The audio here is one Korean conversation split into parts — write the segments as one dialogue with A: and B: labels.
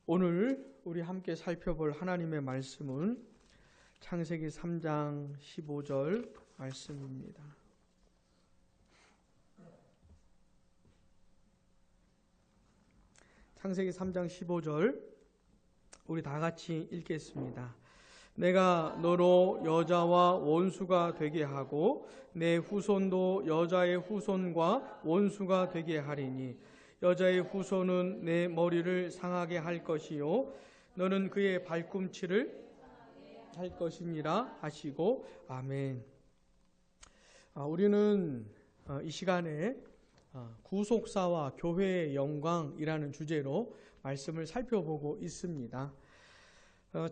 A: 오늘 우리 함께 살펴볼 하나님의 말씀은 창세기 3장 15절 말씀입니다. 창세기 3장 15절 우리 다 같이 읽겠습니다. 내가 너로 여자와 원수가 되게 하고 내 후손도 여자의 후손과 원수가 되게 하리니 여자의 후손은 내 머리를 상하게 할 것이요 너는 그의 발꿈치를 할 것이니라 하시고 아멘. 우리는 이 시간에 구속사와 교회의 영광이라는 주제로 말씀을 살펴보고 있습니다.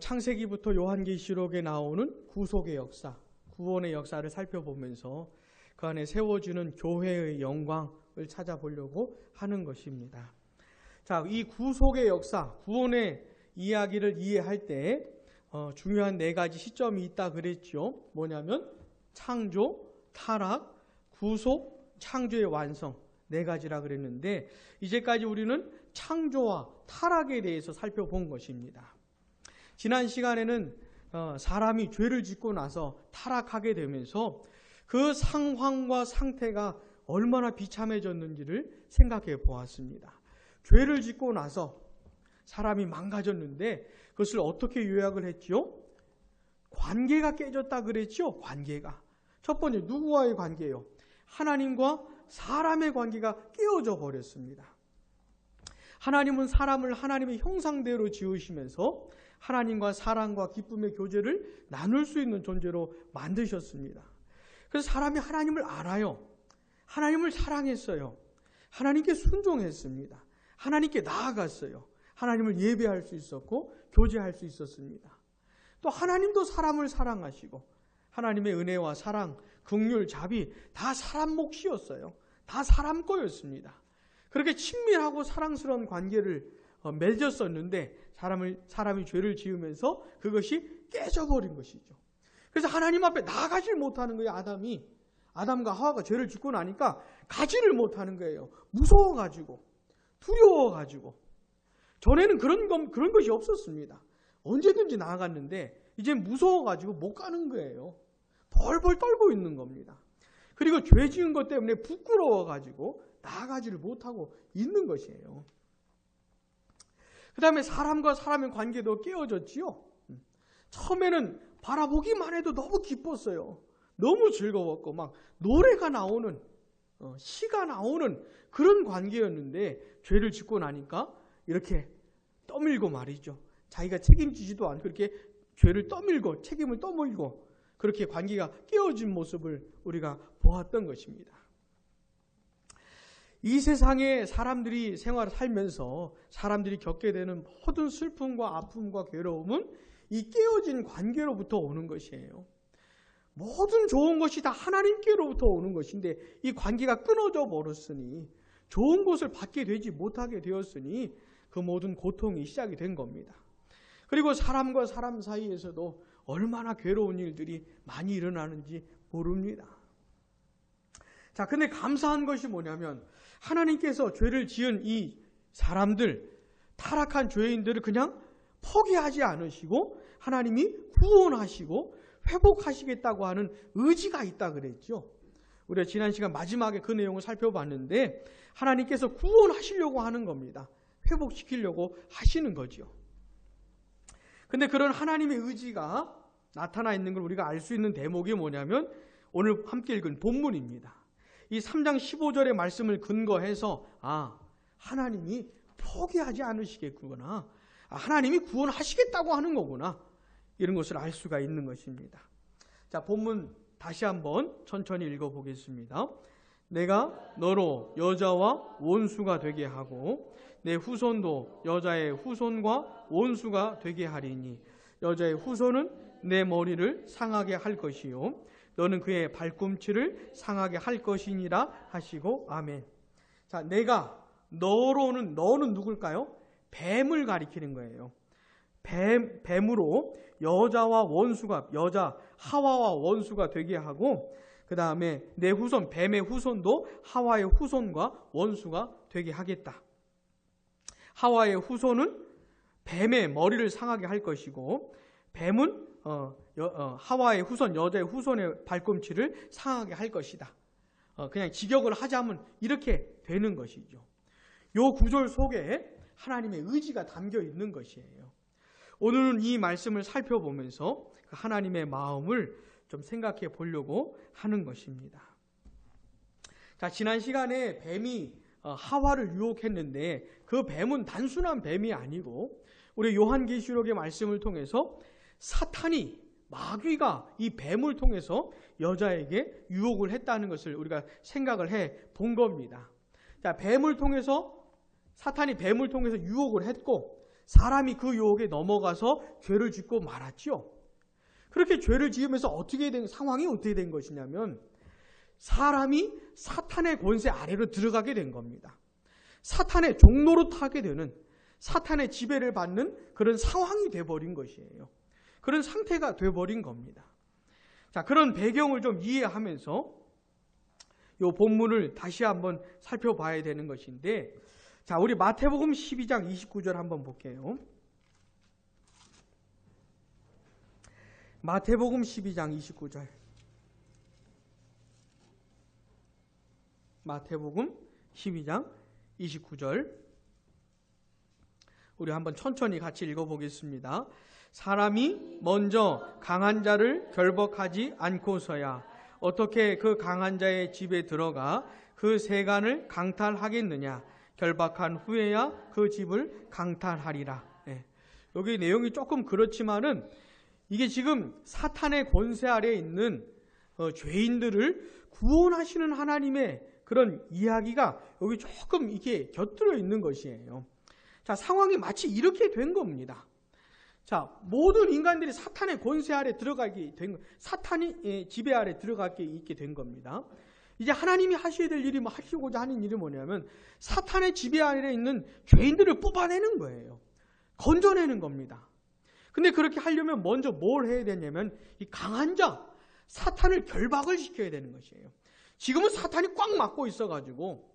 A: 창세기부터 요한계시록에 나오는 구속의 역사, 구원의 역사를 살펴보면서 그 안에 세워지는 교회의 영광을 찾아보려고 하는 것입니다. 자, 이 구속의 역사, 구원의 이야기를 이해할 때 중요한 네 가지 시점이 있다 그랬죠. 뭐냐면 창조, 타락, 구속, 창조의 완성 네 가지라 그랬는데 이제까지 우리는 창조와 타락에 대해서 살펴본 것입니다. 지난 시간에는 사람이 죄를 짓고 나서 타락하게 되면서 그 상황과 상태가 얼마나 비참해졌는지를 생각해 보았습니다. 죄를 짓고 나서 사람이 망가졌는데 그것을 어떻게 요약을 했죠? 관계가 깨졌다 그랬죠? 관계가. 첫 번째 누구와의 관계요? 하나님과 사람의 관계가 깨어져 버렸습니다. 하나님은 사람을 하나님의 형상대로 지으시면서 하나님과 사랑과 기쁨의 교제를 나눌 수 있는 존재로 만드셨습니다. 그래서 사람이 하나님을 알아요. 하나님을 사랑했어요. 하나님께 순종했습니다. 하나님께 나아갔어요. 하나님을 예배할 수 있었고 교제할 수 있었습니다. 또 하나님도 사람을 사랑하시고 하나님의 은혜와 사랑, 긍휼, 자비 다 사람 몫이었어요. 다 사람 거였습니다. 그렇게 친밀하고 사랑스러운 관계를 맺었었는데 사람이 죄를 지으면서 그것이 깨져버린 것이죠. 그래서 하나님 앞에 나가질 못하는 거예요. 아담과 하와가 죄를 짓고 나니까 가지를 못하는 거예요. 무서워가지고 두려워가지고. 전에는 그런 것이 없었습니다. 언제든지 나아갔는데 이제 무서워가지고 못 가는 거예요. 벌벌 떨고 있는 겁니다. 그리고 죄 지은 것 때문에 부끄러워가지고 나아가지를 못하고 있는 것이에요. 그 다음에 사람과 사람의 관계도 깨어졌지요. 처음에는 바라보기만 해도 너무 기뻤어요. 너무 즐거웠고 막 노래가 나오는 시가 나오는 그런 관계였는데 죄를 짓고 나니까 이렇게 떠밀고 말이죠. 자기가 책임지지도 않고 이렇게 죄를 떠밀고 책임을 떠밀고 그렇게 관계가 깨어진 모습을 우리가 보았던 것입니다. 이 세상에 사람들이 생활을 살면서 사람들이 겪게 되는 모든 슬픔과 아픔과 괴로움은 이 깨어진 관계로부터 오는 것이에요. 모든 좋은 것이 다 하나님께로부터 오는 것인데 이 관계가 끊어져 버렸으니 좋은 것을 받게 되지 못하게 되었으니 그 모든 고통이 시작이 된 겁니다. 그리고 사람과 사람 사이에서도 얼마나 괴로운 일들이 많이 일어나는지 모릅니다. 자, 근데 감사한 것이 뭐냐면 하나님께서 죄를 지은 이 사람들, 타락한 죄인들을 그냥 포기하지 않으시고 하나님이 구원하시고 회복하시겠다고 하는 의지가 있다 그랬죠. 우리가 지난 시간 마지막에 그 내용을 살펴봤는데 하나님께서 구원하시려고 하는 겁니다. 회복시키려고 하시는 거죠. 근데 그런 하나님의 의지가 나타나 있는 걸 우리가 알 수 있는 대목이 뭐냐면 오늘 함께 읽은 본문입니다. 이 3장 15절의 말씀을 근거해서 하나님이 포기하지 않으시겠구나. 하나님이 구원하시겠다고 하는 거구나. 이런 것을 알 수가 있는 것입니다. 자, 본문 다시 한번 천천히 읽어보겠습니다. 내가 너로 여자와 원수가 되게 하고 내 후손도 여자의 후손과 원수가 되게 하리니 여자의 후손은 내 머리를 상하게 할 것이요 너는 그의 발꿈치를 상하게 할 것이니라 하시고 아멘. 자, 내가 너로는 너는 누굴까요? 뱀을 가리키는 거예요. 뱀으로 여자와 원수가 여자 하와와 원수가 되게 하고 그 다음에 내 후손 뱀의 후손도 하와의 후손과 원수가 되게 하겠다. 하와의 후손은 뱀의 머리를 상하게 할 것이고, 뱀은 하와의 후손, 여자의 후손의 발꿈치를 상하게 할 것이다. 그냥 직역을 하자면 이렇게 되는 것이죠. 요 구절 속에 하나님의 의지가 담겨 있는 것이에요. 오늘은 이 말씀을 살펴보면서 그 하나님의 마음을 좀 생각해 보려고 하는 것입니다. 자, 지난 시간에 뱀이 하와를 유혹했는데 그 뱀은 단순한 뱀이 아니고 우리 요한계시록의 말씀을 통해서 사탄이, 마귀가 이 뱀을 통해서 여자에게 유혹을 했다는 것을 우리가 생각을 해 본 겁니다. 자, 사탄이 뱀을 통해서 유혹을 했고 사람이 그 유혹에 넘어가서 죄를 짓고 말았죠. 그렇게 죄를 지으면서 상황이 어떻게 된 것이냐면 사람이 사탄의 권세 아래로 들어가게 된 겁니다. 사탄의 종로로 타게 되는, 사탄의 지배를 받는 그런 상황이 돼버린 것이에요. 그런 상태가 돼버린 겁니다. 자, 그런 배경을 좀 이해하면서 이 본문을 다시 한번 살펴봐야 되는 것인데, 자, 우리 마태복음 12장 29절 한번 볼게요. 마태복음 12장 29절. 마태복음 12장 29절. 우리 한번 천천히 같이 읽어보겠습니다. 사람이 먼저 강한 자를 결박하지 않고서야 어떻게 그 강한 자의 집에 들어가 그 세간을 강탈하겠느냐. 결박한 후에야 그 집을 강탈하리라. 네. 여기 내용이 조금 그렇지만은 이게 지금 사탄의 권세 아래에 있는 죄인들을 구원하시는 하나님의 그런 이야기가 여기 조금 이게 곁들여 있는 것이에요. 자, 상황이 마치 이렇게 된 겁니다. 자, 모든 인간들이 사탄의 권세 아래 들어가게 된, 사탄이 지배 아래 들어가게 있게 된 겁니다. 이제 하나님이 하셔야 될 일이 하시고자 하는 일이 뭐냐면 사탄의 지배 아래 있는 죄인들을 뽑아내는 거예요. 건져내는 겁니다. 근데 그렇게 하려면 먼저 뭘 해야 되냐면 이 강한 자, 사탄을 결박을 시켜야 되는 것이에요. 지금은 사탄이 꽉 막고 있어가지고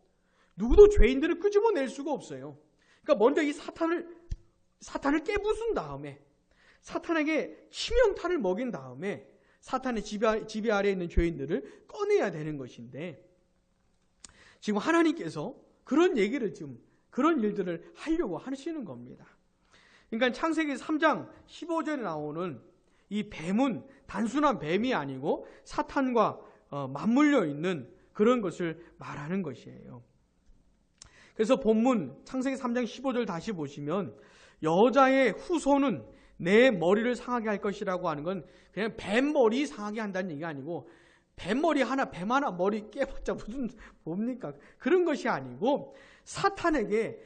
A: 누구도 죄인들을 끄집어낼 수가 없어요. 그러니까 먼저 이 사탄을 깨부순 다음에 사탄에게 치명타를 먹인 다음에 사탄의 지배 아래에 있는 죄인들을 꺼내야 되는 것인데 지금 하나님께서 그런 일들을 하려고 하시는 겁니다. 그러니까 창세기 3장 15절에 나오는 이 뱀은 단순한 뱀이 아니고 사탄과 맞물려 있는 그런 것을 말하는 것이에요. 그래서 본문 창세기 3장 15절 다시 보시면 여자의 후손은 내 머리를 상하게 할 것이라고 하는 건 그냥 뱀 머리 상하게 한다는 얘기가 아니고 뱀 하나 머리 깨봤자 뭡니까? 그런 것이 아니고 사탄의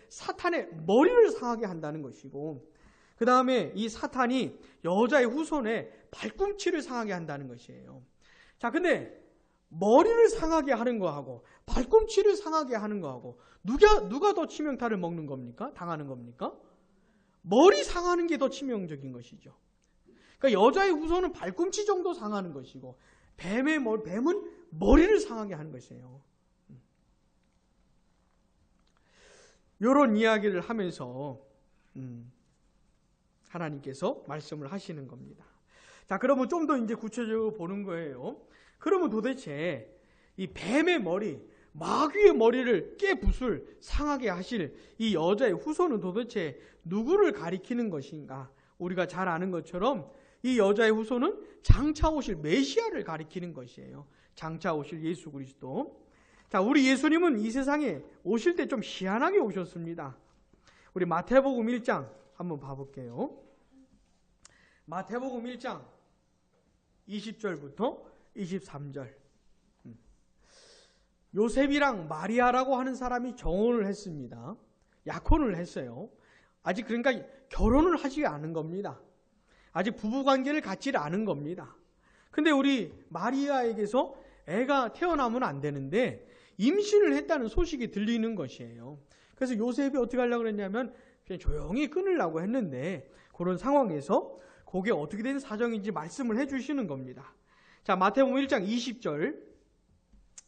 A: 머리를 상하게 한다는 것이고 그 다음에 이 사탄이 여자의 후손의 발꿈치를 상하게 한다는 것이에요. 자, 근데 머리를 상하게 하는 거하고 발꿈치를 상하게 하는 거하고 누가 더 치명타를 먹는 겁니까? 당하는 겁니까? 머리 상하는 게 더 치명적인 것이죠. 그러니까 여자의 후손은 발꿈치 정도 상하는 것이고 뱀은 머리를 상하게 하는 것이에요. 이런 이야기를 하면서 하나님께서 말씀을 하시는 겁니다. 자, 그러면 좀 더 이제 구체적으로 보는 거예요. 그러면 도대체 이 뱀의 머리, 마귀의 머리를 깨부술 상하게 하실 이 여자의 후손은 도대체 누구를 가리키는 것인가? 우리가 잘 아는 것처럼 이 여자의 후손은 장차 오실 메시아를 가리키는 것이에요. 장차 오실 예수 그리스도. 자, 우리 예수님은 이 세상에 오실 때 좀 희한하게 오셨습니다. 우리 마태복음 1장 한번 봐볼게요. 마태복음 1장 20절부터 23절. 요셉이랑 마리아라고 하는 사람이 정혼을 했습니다. 약혼을 했어요. 아직 그러니까 결혼을 하지 않은 겁니다. 아직 부부관계를 갖지 않은 겁니다. 근데 우리 마리아에게서 애가 태어나면 안 되는데 임신을 했다는 소식이 들리는 것이에요. 그래서 요셉이 어떻게 하려고 그랬냐면 그냥 조용히 끊으려고 했는데 그런 상황에서 그게 어떻게 된 사정인지 말씀을 해주시는 겁니다. 자, 마태복음 1장 20절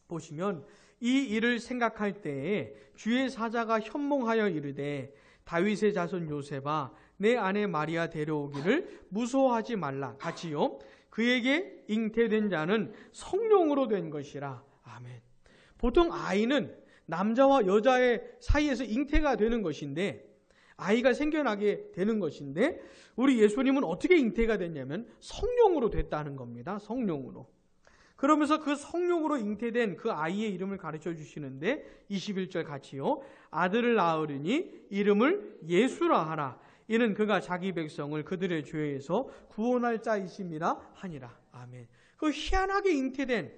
A: 보시면 이 일을 생각할 때에 주의 사자가 현몽하여 이르되 다윗의 자손 요셉아 내 아내 마리아 데려오기를 무서워하지 말라. 같이요. 그에게 잉태된 자는 성령으로 된 것이라. 아멘. 보통 아이는 남자와 여자의 사이에서 잉태가 되는 것인데, 아이가 생겨나게 되는 것인데, 우리 예수님은 어떻게 잉태가 됐냐면 성령으로 됐다는 겁니다. 성령으로. 그러면서 그 성령으로 잉태된 그 아이의 이름을 가르쳐 주시는데 21절 같이요. 아들을 낳으리니 이름을 예수라 하라. 이는 그가 자기 백성을 그들의 죄에서 구원할 자이심이라 하니라. 아멘. 그 희한하게 잉태된,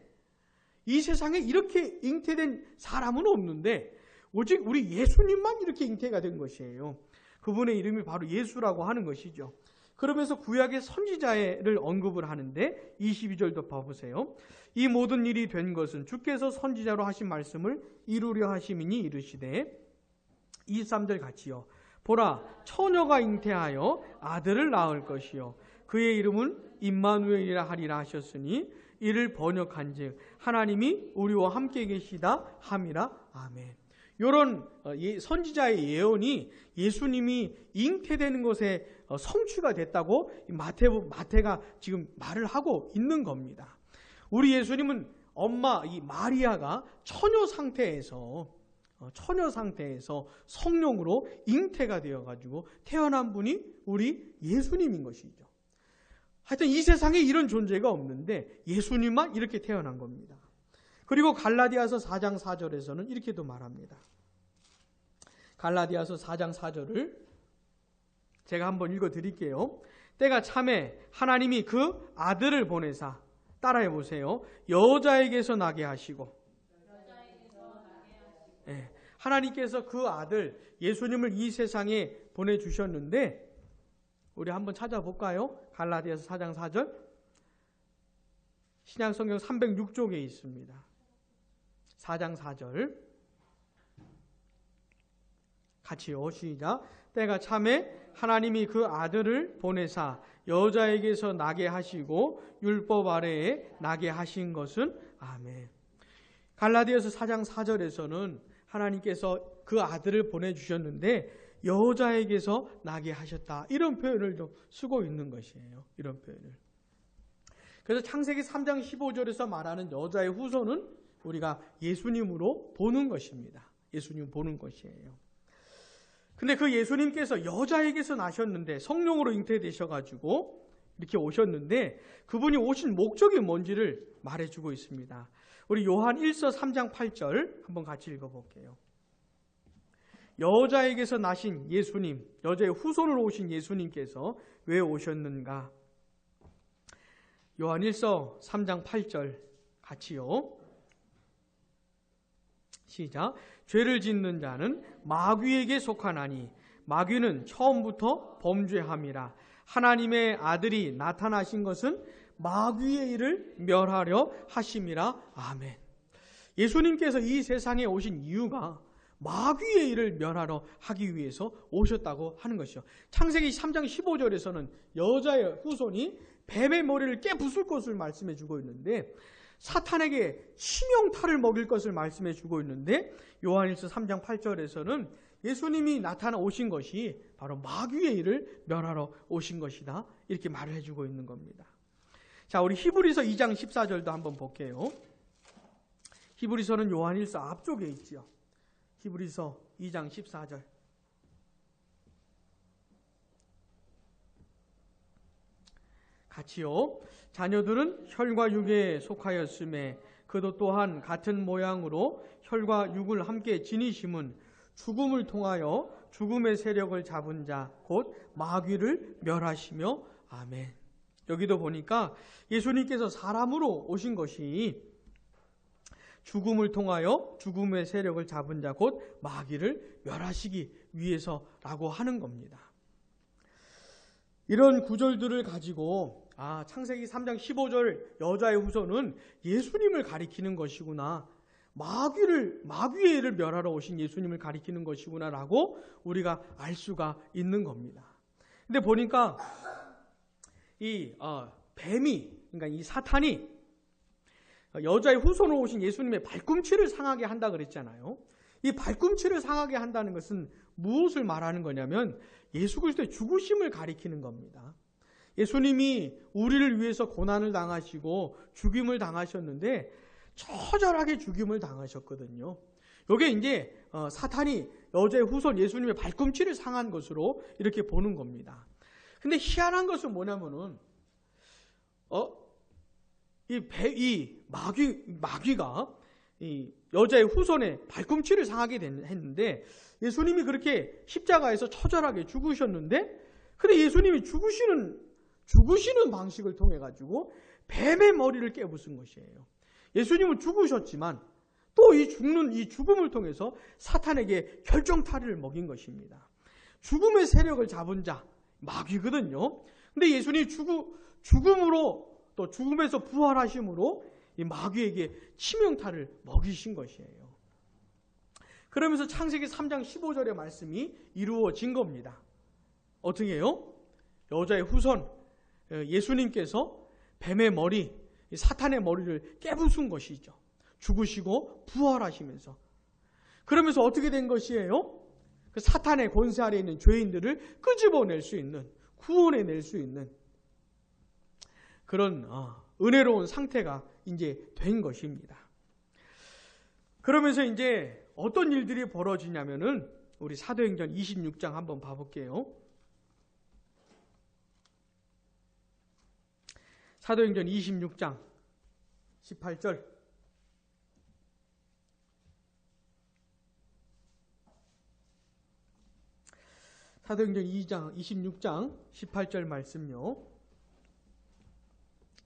A: 이 세상에 이렇게 잉태된 사람은 없는데 오직 우리 예수님만 이렇게 잉태가 된 것이에요. 그분의 이름이 바로 예수라고 하는 것이죠. 그러면서 구약의 선지자를 언급을 하는데 22절도 봐보세요. 이 모든 일이 된 것은 주께서 선지자로 하신 말씀을 이루려 하심이니 이르시되 23절 같이요. 보라, 처녀가 잉태하여 아들을 낳을 것이요 그의 이름은 임마누엘이라 하리라 하셨으니 이를 번역한즉 하나님이 우리와 함께 계시다 함이라. 아멘. 이런 선지자의 예언이 예수님이 잉태되는 것에 성취가 됐다고 마태가 지금 말을 하고 있는 겁니다. 우리 예수님은 엄마 이 마리아가 처녀 상태에서 성령으로 잉태가 되어가지고 태어난 분이 우리 예수님인 것이죠. 하여튼 이 세상에 이런 존재가 없는데 예수님만 이렇게 태어난 겁니다. 그리고 갈라디아서 4장 4절에서는 이렇게도 말합니다. 갈라디아서 4장 4절을 제가 한번 읽어드릴게요. 때가 참에 하나님이 그 아들을 보내사, 따라해 보세요. 여자에게서 나게 하시고, 네, 하나님께서 그 아들 예수님을 이 세상에 보내주셨는데, 우리 한번 찾아볼까요? 갈라디아서 4장 4절 신약성경 306쪽에 있습니다. 4장 4절 같이요. 시작. 때가 참에 하나님이 그 아들을 보내사 여자에게서 나게 하시고 율법 아래에 나게 하신 것은. 아멘. 갈라디아서 4장 4절에서는 하나님께서 그 아들을 보내주셨는데 여자에게서 나게 하셨다, 이런 표현을 좀 쓰고 있는 것이에요. 이런 표현을. 그래서 창세기 3장 15절에서 말하는 여자의 후손은 우리가 예수님으로 보는 것입니다. 예수님 보는 것이에요. 근데 그 예수님께서 여자에게서 나셨는데 성령으로 잉태되셔가지고 이렇게 오셨는데 그분이 오신 목적이 뭔지를 말해주고 있습니다. 우리 요한 1서 3장 8절 한번 같이 읽어볼게요. 여자에게서 나신 예수님, 여자의 후손으로 오신 예수님께서 왜 오셨는가? 요한 1서 3장 8절 같이요. 시작. 죄를 짓는 자는 마귀에게 속하나니 마귀는 처음부터 범죄함이라. 하나님의 아들이 나타나신 것은 마귀의 일을 멸하려 하심이라. 아멘. 예수님께서 이 세상에 오신 이유가 마귀의 일을 멸하러 하기 위해서 오셨다고 하는 것이죠. 창세기 3장 15절에서는 여자의 후손이 뱀의 머리를 깨부술 것을 말씀해 주고 있는데 사탄에게 치명타를 먹일 것을 말씀해 주고 있는데 요한일서 3장 8절에서는 예수님이 나타나 오신 것이 바로 마귀의 일을 멸하러 오신 것이다, 이렇게 말을 해주고 있는 겁니다. 자, 우리 히브리서 2장 14절도 한번 볼게요. 히브리서는 요한일서 앞쪽에 있죠. 히브리서 2장 14절 같이요. 자녀들은 혈과 육에 속하였음에 그도 또한 같은 모양으로 혈과 육을 함께 지니심은 죽음을 통하여 죽음의 세력을 잡은 자 곧 마귀를 멸하시며. 아멘. 여기도 보니까 예수님께서 사람으로 오신 것이 죽음을 통하여 죽음의 세력을 잡은 자 곧 마귀를 멸하시기 위해서라고 하는 겁니다. 이런 구절들을 가지고 창세기 3장 15절 여자의 후손은 예수님을 가리키는 것이구나, 마귀의 일을 멸하러 오신 예수님을 가리키는 것이구나라고 우리가 알 수가 있는 겁니다. 근데 보니까 이 뱀이, 그러니까 이 사탄이 여자의 후손으로 오신 예수님의 발꿈치를 상하게 한다 그랬잖아요. 이 발꿈치를 상하게 한다는 것은 무엇을 말하는 거냐면 예수 그리스도의 죽으심을 가리키는 겁니다. 예수님이 우리를 위해서 고난을 당하시고 죽임을 당하셨는데 처절하게 죽임을 당하셨거든요. 이게 이제 사탄이 여자의 후손 예수님의 발꿈치를 상한 것으로 이렇게 보는 겁니다. 근데 희한한 것은 뭐냐면은 이 마귀가 이 여자의 후손의 발꿈치를 상하게 했는데 예수님이 그렇게 십자가에서 처절하게 죽으셨는데 근데 예수님이 죽으시는 방식을 통해 가지고 뱀의 머리를 깨부순 것이에요. 예수님은 죽으셨지만 또 이 죽음을 통해서 사탄에게 결정타를 먹인 것입니다. 죽음의 세력을 잡은 자 마귀거든요. 근데 예수님이 죽음으로 또 죽음에서 부활하심으로 이 마귀에게 치명타를 먹이신 것이에요. 그러면서 창세기 3장 15절의 말씀이 이루어진 겁니다. 어떻게 해요? 여자의 후손 예수님께서 뱀의 머리, 사탄의 머리를 깨부순 것이죠. 죽으시고 부활하시면서. 그러면서 어떻게 된 것이에요? 그 사탄의 권세 아래에 있는 죄인들을 끄집어낼 수 있는, 구원해낼 수 있는 그런 은혜로운 상태가 이제 된 것입니다. 그러면서 이제 어떤 일들이 벌어지냐면은 우리 사도행전 26장 한번 봐볼게요. 사도행전 26장 18절. 사도행전 26장 18절 말씀요.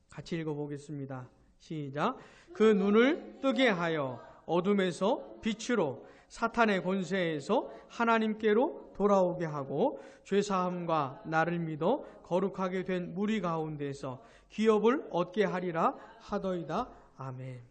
A: 같이 읽어보겠습니다. 시작. 그 눈을 뜨게 하여 어둠에서 빛으로 사탄의 권세에서 하나님께로 돌아오게 하고 죄사함과 나를 믿어 거룩하게 된 무리 가운데서 기업을 얻게 하리라 하더이다. 아멘.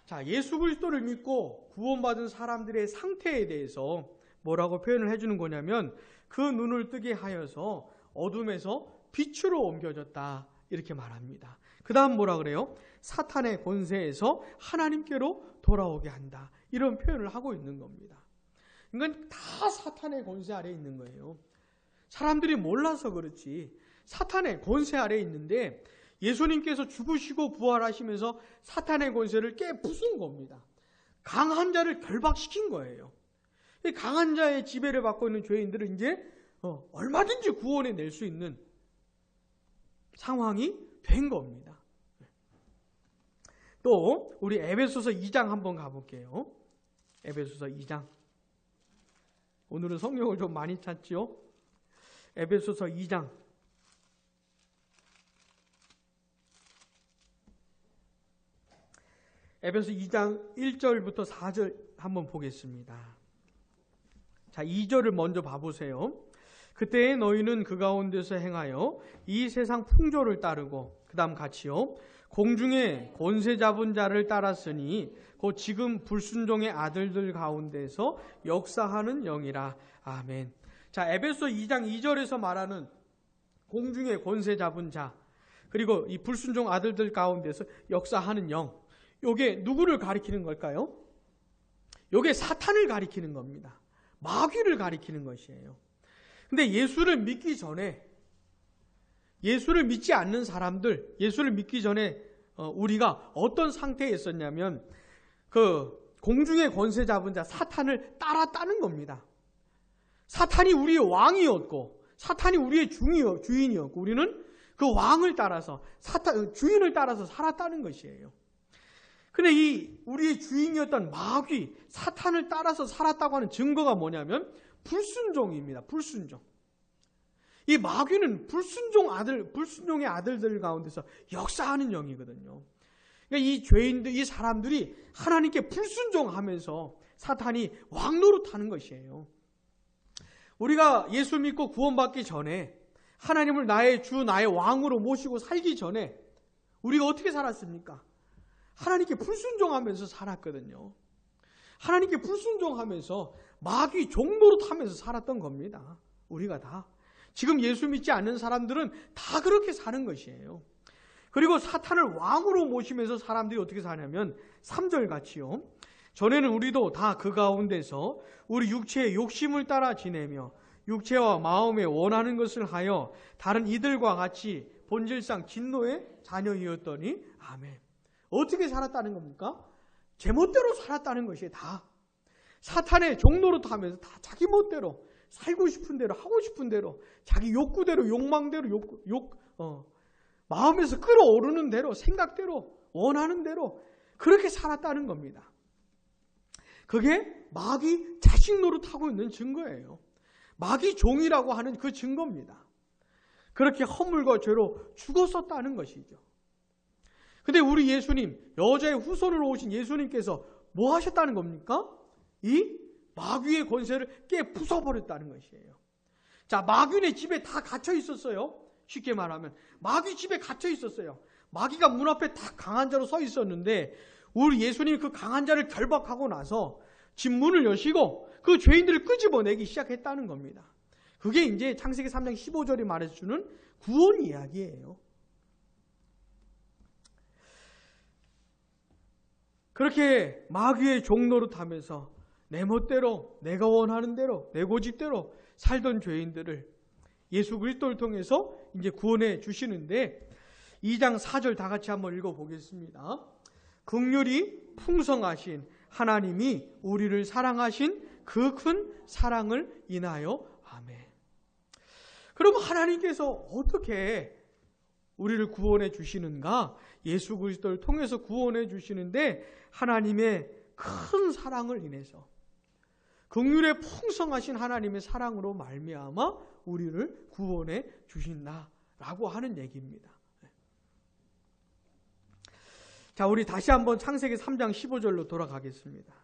A: 자, 예수 그리스도를 믿고 구원받은 사람들의 상태에 대해서 뭐라고 표현을 해주는 거냐면 그 눈을 뜨게 하여서 어둠에서 빛으로 옮겨졌다 이렇게 말합니다. 그 다음 뭐라 그래요? 사탄의 권세에서 하나님께로 돌아오게 한다 이런 표현을 하고 있는 겁니다. 이건 다 사탄의 권세 아래에 있는 거예요. 사람들이 몰라서 그렇지 사탄의 권세 아래에 있는데 예수님께서 죽으시고 부활하시면서 사탄의 권세를 깨부순 겁니다. 강한 자를 결박시킨 거예요. 강한 자의 지배를 받고 있는 죄인들은 이제 얼마든지 구원해 낼 수 있는 상황이 된 겁니다. 또 우리 에베소서 2장 한번 가볼게요. 에베소서 2장. 오늘은 성경을 좀 많이 찾지요. 에베소서 2장. 에베소 2장 1절부터 4절 한번 보겠습니다. 자, 2절을 먼저 봐보세요. 그때에 너희는 그 가운데서 행하여 이 세상 풍조를 따르고 그 다음 같이요. 공중에 권세 잡은 자를 따랐으니 곧 지금 불순종의 아들들 가운데서 역사하는 영이라. 아멘. 자, 에베소 2장 2절에서 말하는 공중에 권세 잡은 자 그리고 이 불순종 아들들 가운데서 역사하는 영 요게 누구를 가리키는 걸까요? 요게 사탄을 가리키는 겁니다. 마귀를 가리키는 것이에요. 근데 예수를 믿기 전에 예수를 믿지 않는 사람들, 예수를 믿기 전에 우리가 어떤 상태에 있었냐면 그 공중의 권세 잡은 자 사탄을 따랐다는 겁니다. 사탄이 우리의 왕이었고 사탄이 우리의 주인이었고 우리는 그 왕을 따라서 주인을 따라서 살았다는 것이에요. 근데 이 우리의 주인이었던 마귀, 사탄을 따라서 살았다고 하는 증거가 뭐냐면 불순종입니다. 불순종. 이 마귀는 불순종의 아들들 가운데서 역사하는 영이거든요. 그러니까 이 죄인들, 이 사람들이 하나님께 불순종하면서 사탄이 왕노릇하는 것이에요. 우리가 예수 믿고 구원받기 전에 하나님을 나의 주, 나의 왕으로 모시고 살기 전에 우리가 어떻게 살았습니까? 하나님께 불순종하면서 살았거든요. 하나님께 불순종하면서 마귀 종노릇하면서 살았던 겁니다. 우리가 다. 지금 예수 믿지 않는 사람들은 다 그렇게 사는 것이에요. 그리고 사탄을 왕으로 모시면서 사람들이 어떻게 사냐면 3절 같이요. 전에는 우리도 다 그 가운데서 우리 육체의 욕심을 따라 지내며 육체와 마음에 원하는 것을 하여 다른 이들과 같이 본질상 진노의 자녀이었더니 아멘. 어떻게 살았다는 겁니까? 제멋대로 살았다는 것이 다. 사탄의 종로로 타면서 다 자기 멋대로 살고 싶은 대로 하고 싶은 대로 자기 욕구대로 욕망대로 마음에서 끌어오르는 대로 생각대로 원하는 대로 그렇게 살았다는 겁니다. 그게 마귀 자식 노릇하고 있는 증거예요. 마귀 종이라고 하는 그 증거입니다. 그렇게 허물과 죄로 죽었었다는 것이죠. 근데 우리 예수님, 여자의 후손으로 오신 예수님께서 뭐 하셨다는 겁니까? 이 마귀의 권세를 깨 부숴버렸다는 것이에요. 자, 마귀네 집에 다 갇혀 있었어요. 쉽게 말하면 마귀 집에 갇혀 있었어요. 마귀가 문 앞에 딱 강한 자로 서 있었는데 우리 예수님이 그 강한 자를 결박하고 나서 집 문을 여시고 그 죄인들을 끄집어내기 시작했다는 겁니다. 그게 이제 창세기 3장 15절이 말해주는 구원 이야기예요. 그렇게 마귀의 종노릇하면서 내 멋대로 내가 원하는 대로 내 고집대로 살던 죄인들을 예수 그리스도를 통해서 이제 구원해 주시는데 2장 4절 다 같이 한번 읽어보겠습니다. 긍휼이 풍성하신 하나님이 우리를 사랑하신 그 큰 사랑을 인하여 아멘. 그럼 하나님께서 어떻게 우리를 구원해 주시는가? 예수 그리스도를 통해서 구원해 주시는데 하나님의 큰 사랑을 인해서 긍휼에 풍성하신 하나님의 사랑으로 말미암아 우리를 구원해 주신다라고 하는 얘기입니다. 자, 우리 다시 한번 창세기 3장 15절로 돌아가겠습니다.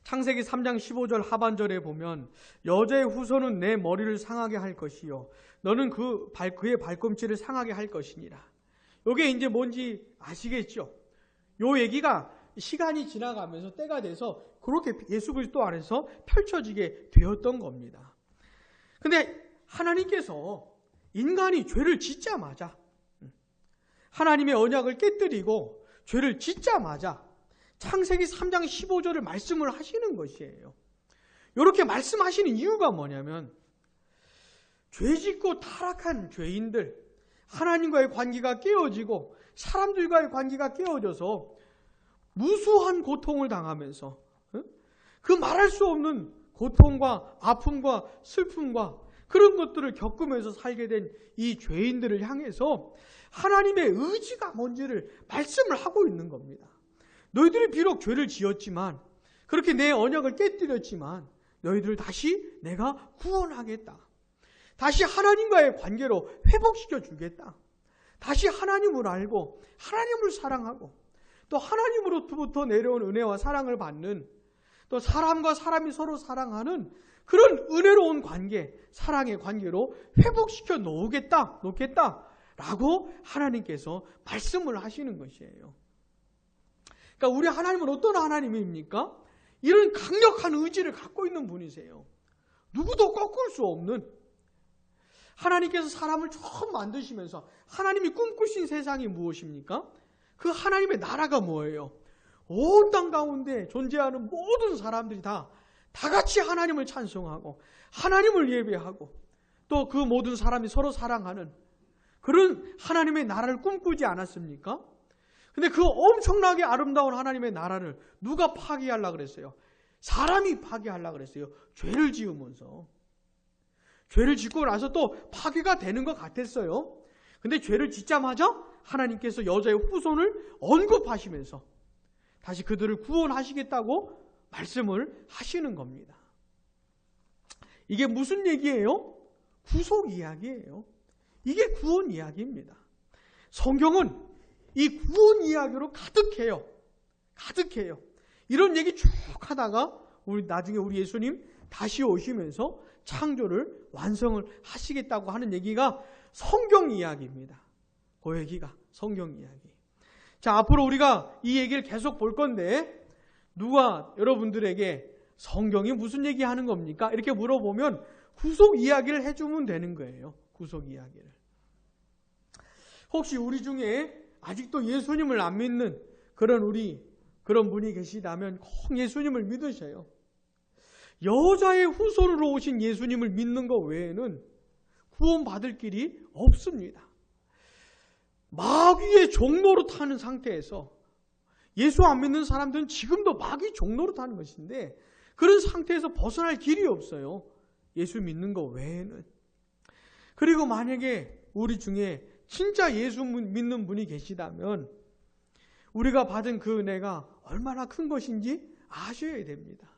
A: 창세기 3장 15절 하반절에 보면 여자의 후손은 내 머리를 상하게 할 것이요 너는 그의 발꿈치를 상하게 할 것이니라. 이게 이제 뭔지 아시겠죠? 요 얘기가 시간이 지나가면서 때가 돼서 그렇게 예수 그리스도 안에서 펼쳐지게 되었던 겁니다. 근데 하나님께서 인간이 죄를 짓자마자 하나님의 언약을 깨뜨리고 죄를 짓자마자 창세기 3장 15절을 말씀을 하시는 것이에요. 이렇게 말씀하시는 이유가 뭐냐면 죄짓고 타락한 죄인들, 하나님과의 관계가 깨어지고 사람들과의 관계가 깨어져서 무수한 고통을 당하면서 그 말할 수 없는 고통과 아픔과 슬픔과 그런 것들을 겪으면서 살게 된 이 죄인들을 향해서 하나님의 의지가 뭔지를 말씀을 하고 있는 겁니다. 너희들이 비록 죄를 지었지만 그렇게 내 언약을 깨뜨렸지만 너희들을 다시 내가 구원하겠다. 다시 하나님과의 관계로 회복시켜 주겠다. 다시 하나님을 알고 하나님을 사랑하고 또 하나님으로부터 내려온 은혜와 사랑을 받는 또 사람과 사람이 서로 사랑하는 그런 은혜로운 관계, 사랑의 관계로 회복시켜 놓겠다라고 하나님께서 말씀을 하시는 것이에요. 그러니까 우리 하나님은 어떤 하나님입니까? 이런 강력한 의지를 갖고 있는 분이세요. 누구도 꺾을 수 없는 하나님께서 사람을 처음 만드시면서 하나님이 꿈꾸신 세상이 무엇입니까? 그 하나님의 나라가 뭐예요? 온 땅 가운데 존재하는 모든 사람들이 다 같이 하나님을 찬송하고 하나님을 예배하고 또 그 모든 사람이 서로 사랑하는 그런 하나님의 나라를 꿈꾸지 않았습니까? 근데 그 엄청나게 아름다운 하나님의 나라를 누가 파괴하려고 그랬어요? 사람이 파괴하려고 그랬어요. 죄를 지으면서. 죄를 짓고 나서 또 파괴가 되는 것 같았어요. 근데 죄를 짓자마자 하나님께서 여자의 후손을 언급하시면서 다시 그들을 구원하시겠다고 말씀을 하시는 겁니다. 이게 무슨 얘기예요? 구속 이야기예요. 이게 구원 이야기입니다. 성경은 이 구원 이야기로 가득해요. 가득해요. 이런 얘기 쭉 하다가 나중에 우리 예수님 다시 오시면서 창조를 완성을 하시겠다고 하는 얘기가 성경 이야기입니다. 그 얘기가 성경 이야기. 자, 앞으로 우리가 이 얘기를 계속 볼 건데 누가 여러분들에게 성경이 무슨 얘기하는 겁니까? 이렇게 물어보면 구속 이야기를 해주면 되는 거예요. 구속 이야기를. 혹시 우리 중에 아직도 예수님을 안 믿는 그런 분이 계시다면 꼭 예수님을 믿으셔요. 여자의 후손으로 오신 예수님을 믿는 것 외에는 구원받을 길이 없습니다. 마귀의 종로로 타는 상태에서, 예수 안 믿는 사람들은 지금도 마귀 종로로 타는 것인데 그런 상태에서 벗어날 길이 없어요. 예수 믿는 것 외에는. 그리고 만약에 우리 중에 진짜 예수 믿는 분이 계시다면 우리가 받은 그 은혜가 얼마나 큰 것인지 아셔야 됩니다.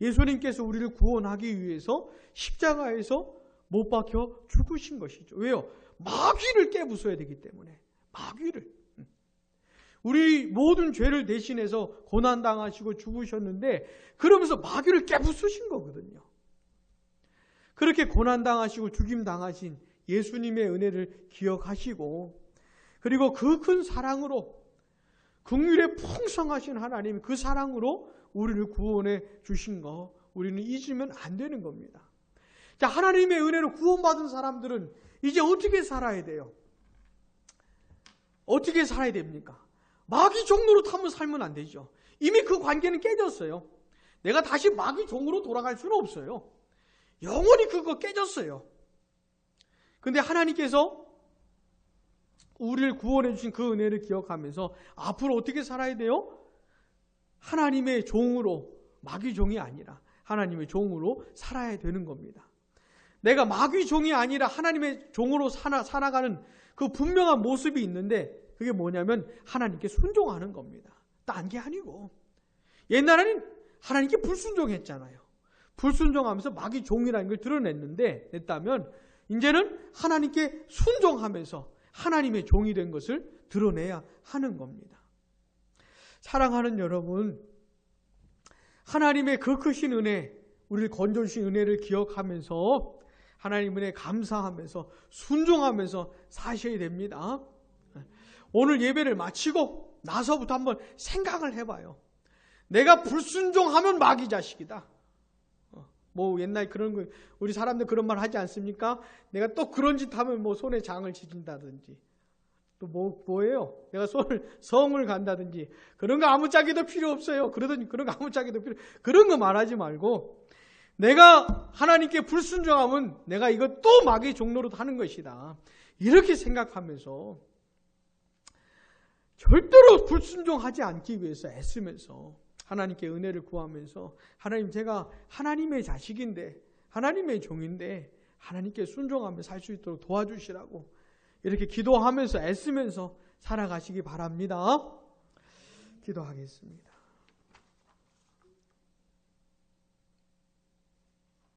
A: 예수님께서 우리를 구원하기 위해서 십자가에서 못 박혀 죽으신 것이죠. 왜요? 마귀를 깨부숴야 되기 때문에. 마귀를. 우리 모든 죄를 대신해서 고난당하시고 죽으셨는데 그러면서 마귀를 깨부수신 거거든요. 그렇게 고난당하시고 죽임당하신 예수님의 은혜를 기억하시고, 그리고 그 큰 사랑으로, 긍휼에 풍성하신 하나님 그 사랑으로 우리를 구원해 주신 거 우리는 잊으면 안 되는 겁니다. 자, 하나님의 은혜로 구원받은 사람들은 이제 어떻게 살아야 돼요? 어떻게 살아야 됩니까? 마귀 종로로 타면 살면 안 되죠. 이미 그 관계는 깨졌어요. 내가 다시 마귀 종으로 돌아갈 수는 없어요. 영원히 그거 깨졌어요. 근데 하나님께서 우리를 구원해 주신 그 은혜를 기억하면서 앞으로 어떻게 살아야 돼요? 하나님의 종으로, 마귀 종이 아니라 하나님의 종으로 살아야 되는 겁니다. 내가 마귀 종이 아니라 하나님의 종으로 살아가는 그 분명한 모습이 있는데 그게 뭐냐면 하나님께 순종하는 겁니다. 딴 게 아니고. 옛날에는 하나님께 불순종했잖아요. 불순종하면서 마귀 종이라는 걸 드러냈다면 이제는 하나님께 순종하면서 하나님의 종이 된 것을 드러내야 하는 겁니다. 사랑하는 여러분, 하나님의 그 크신 은혜, 우리를 건져주신 은혜를 기억하면서 하나님 은혜에 감사하면서 순종하면서 사셔야 됩니다. 오늘 예배를 마치고 나서부터 한번 생각을 해봐요. 내가 불순종하면 마귀 자식이다. 뭐 옛날 그런 거, 우리 사람들 그런 말 하지 않습니까? 내가 또 그런 짓 하면 뭐 손에 장을 지진다든지, 또 뭐예요? 내가 성을 간다든지, 그런 거 아무짝에도 필요 없어요. 그런 거 아무짝에도 그런 거 말하지 말고, 내가 하나님께 불순종하면 내가 이거 또 마귀의 종로로 하는 것이다. 이렇게 생각하면서 절대로 불순종하지 않기 위해서 애쓰면서 하나님께 은혜를 구하면서, 하나님, 제가 하나님의 자식인데, 하나님의 종인데 하나님께 순종하며 살 수 있도록 도와주시라고 이렇게 기도하면서 애쓰면서 살아가시기 바랍니다. 기도하겠습니다.